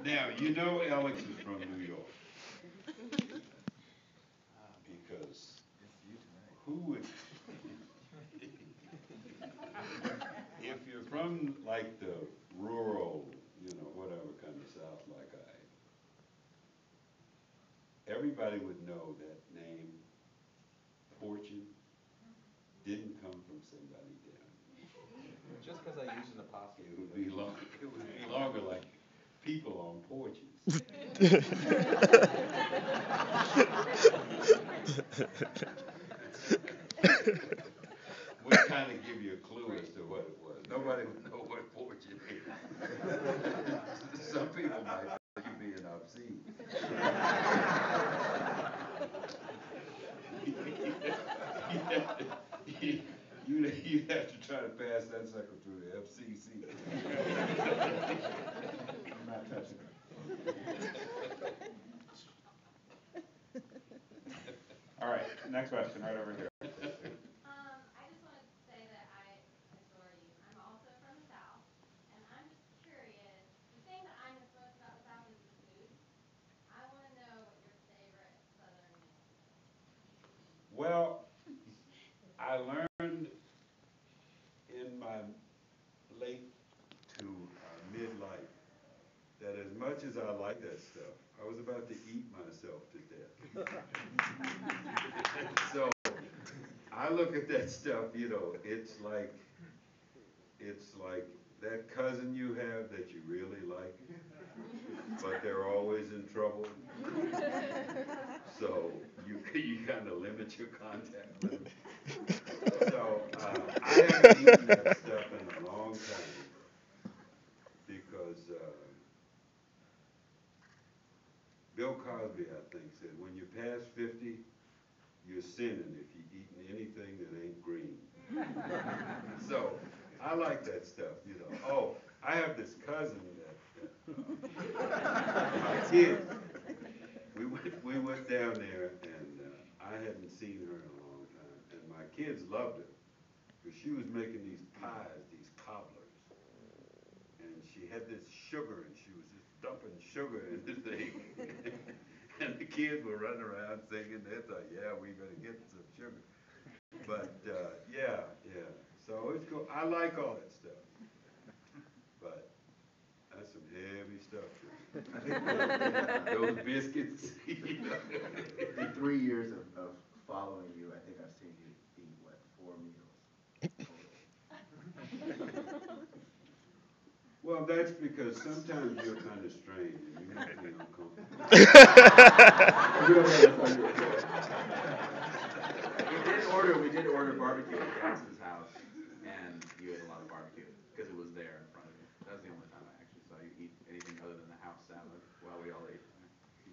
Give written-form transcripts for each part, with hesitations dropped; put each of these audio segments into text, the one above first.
Now, you know Alex is from New York. Because who would, if you're from like the rural, whatever kind of South like everybody would know that name, Fortune, didn't come from somebody down. Just because I use an apostrophe. It would be longer like people on porches. Would kind of give you a clue as to what it was. Nobody would know what fortune is. Some people might think you being obscene. You'd have to try to pass that sucker through the FCC. I'm not touching it. All right, next question, right over here. I just wanted to say that I adore you. I'm also from the South, and I'm just curious. The thing that I miss most about the South is the food. I want to know what your favorite Southern meal is. Well, I learned in my late to midlife that as much as I like that stuff, I was about to eat myself to death. So I look at that stuff, it's like that cousin you have that you really like, but they're always in trouble. So you kind of limit your contact with them. So I haven't eaten that stuff in a long time because Bill Cosby, I think, said when you pass 50, you're sinning if you've eaten anything that ain't green. So I like that stuff, Oh, I have this cousin that my kids, we went down there and I hadn't seen her in a long time, and my kids loved her because she was making these pies, these cobblers, and she had this sugar and she was just dumping sugar in the thing. And the kids were running around singing. They thought, yeah, we better get some sugar. But yeah. So it's cool. I like all that stuff. But that's some heavy stuff. Those biscuits. In 3 years of following you, I think I've seen you eat, 4 meals? Well, that's because sometimes you're kind of strange and you make me uncomfortable. We did order barbecue at Jackson's house, and you ate a lot of barbecue because it was there in front of you. That was the only time I actually saw you eat anything other than the house salad while we all ate.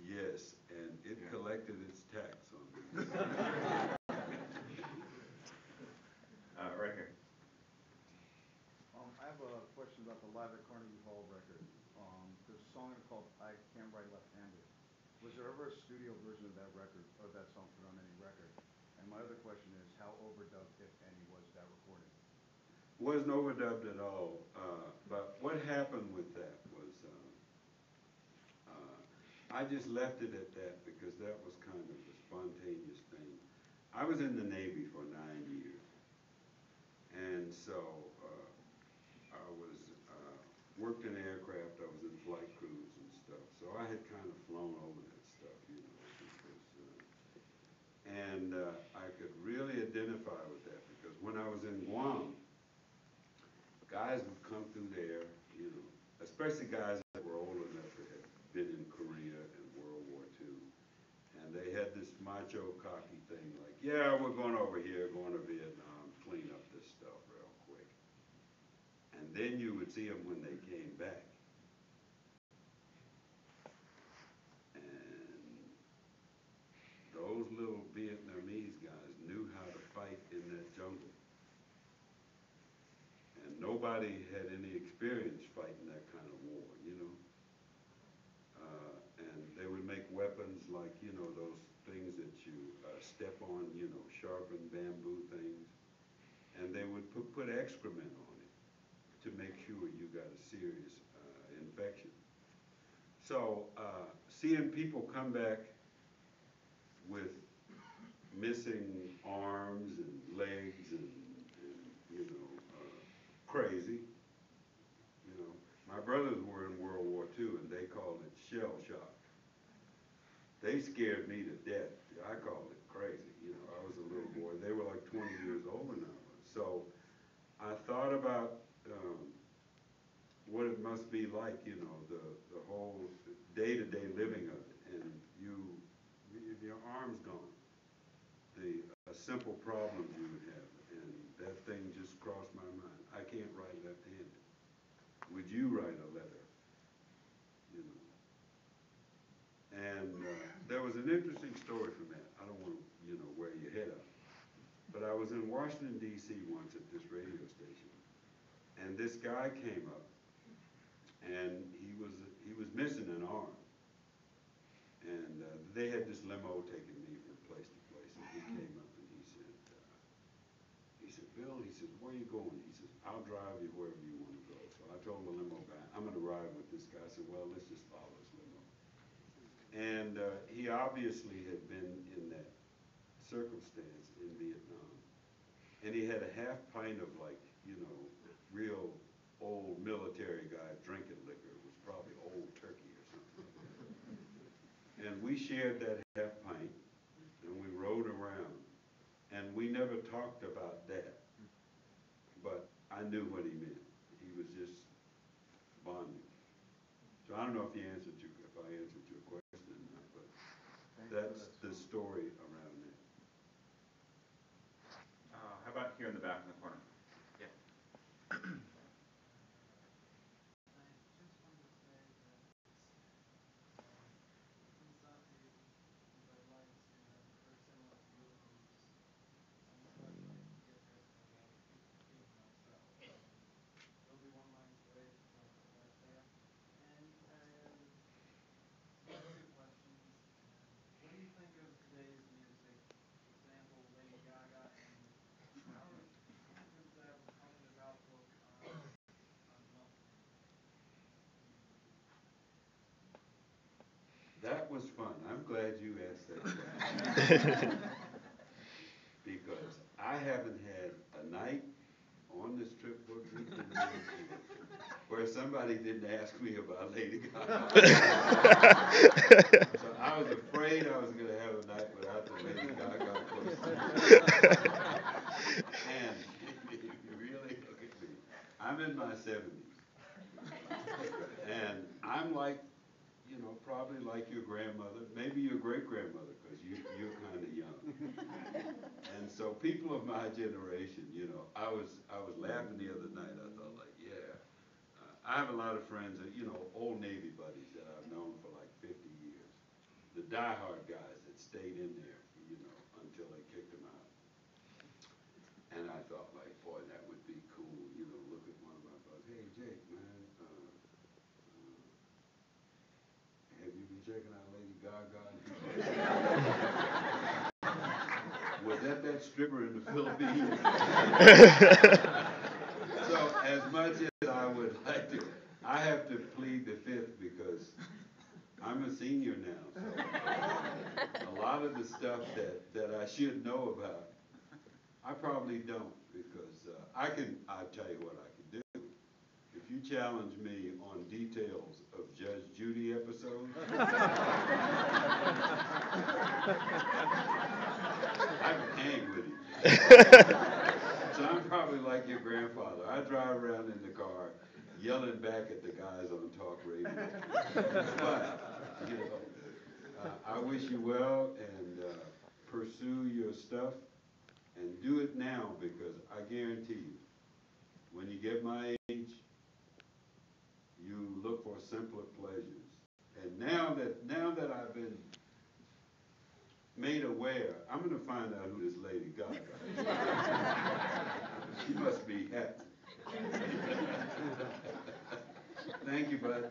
Yes, and it collected its tax on me. Right here. I have a question about the Live at Carnegie Hall record. There's a song called I Can't Write Left-Handed. Was there ever a studio version of that record, or that song put on any record? And my other question is, how overdubbed, if any, was that recording? Wasn't overdubbed at all. But what happened with that was I just left it at that because that was kind of a spontaneous thing. I was in the Navy for 9 years. And so I was worked in aircraft, I was in flight crews and stuff. So I had kind of flown over that stuff, and I could really identify with that because when I was in Guam, guys would come through there, especially guys that were old enough to have been in Korea and World War II. And they had this macho, cocky thing like, yeah, we're going over here, going to Vietnam, clean up this stuff real quick. And then you would see them when they came back. And those little Vietnamese guys knew how to fight in that jungle. And nobody had any experience fighting that kind of war, and they would make weapons like, those things that you step on, sharpened bamboo things. And they would put excrement on it to make sure you got a serious infection. So, seeing people come back with missing arms and legs and you know, crazy, you know. My brothers were in World War II and they called it shell shock. They scared me to death. I called it crazy, you know. I was a little boy. They were like 20 years older than I was. So I thought about what it must be like, you know, the whole day-to-day living of it. And your arm's gone. The simple problems you would have. And that thing just crossed my mind. I can't write left-handed. Would you write a letter? You know. And there was an interesting story from that. I don't want to, you know, wear your head up. But I was in Washington, D.C. once at this radio station. And this guy came up, and he was missing an arm. And they had this limo taking me from place to place. And he came up and he said, Bill, he says, where are you going? He says, I'll drive you wherever you want to go. So I told the limo guy, I'm going to ride with this guy. I said, well, let's just follow this limo. And he obviously had been in that circumstance in Vietnam. And he had a half pint of, like, you know, real old military guy drinking liquor. It was probably Old Turkey or something like that. And we shared that half pint, and we rode around. And we never talked about that. But I knew what he meant. He was just bonding. So I don't know if I answered your question or not, but that's the story around that. How about here in the back in the corner? Yeah. That was fun. I'm glad you asked that question. Because I haven't had a night on this trip booked with me where somebody didn't ask me about Lady Gaga. So I was afraid I was going to have a night without the Lady Gaga question. And if you really look at me, I'm in my 70s. And I'm like, you know, probably like your grandmother, maybe your great-grandmother, because you're kind of young. And so people of my generation, you know, I was laughing the other night. I thought, like, yeah. I have a lot of friends, that, you know, old Navy buddies that I've known for like 50 years. The diehard guys that stayed in there, you know, until they kicked them out. And I thought, like, boy, that would be cool. You know, look at one of my buddies. Hey, Jake, man, have you been checking out Lady Gaga? Was that stripper in the Philippines? So as much as I would like to, I have to plead the fifth because I'm a senior now. So a lot of the stuff that I should know about, I probably don't, because I'll tell you what I can do. If you challenge me on details of Judge Judy episodes, I can hang with you. So I'm probably like your grandfather. I drive around in the car yelling back at the guys on talk radio. But, you know, I wish you well, and pursue your stuff, and do it now, because I guarantee you, when you get my age, you look for simpler pleasures. And now that I've been made aware, I'm going to find out who this Lady Gaga is. She must be happy. Thank you, bud.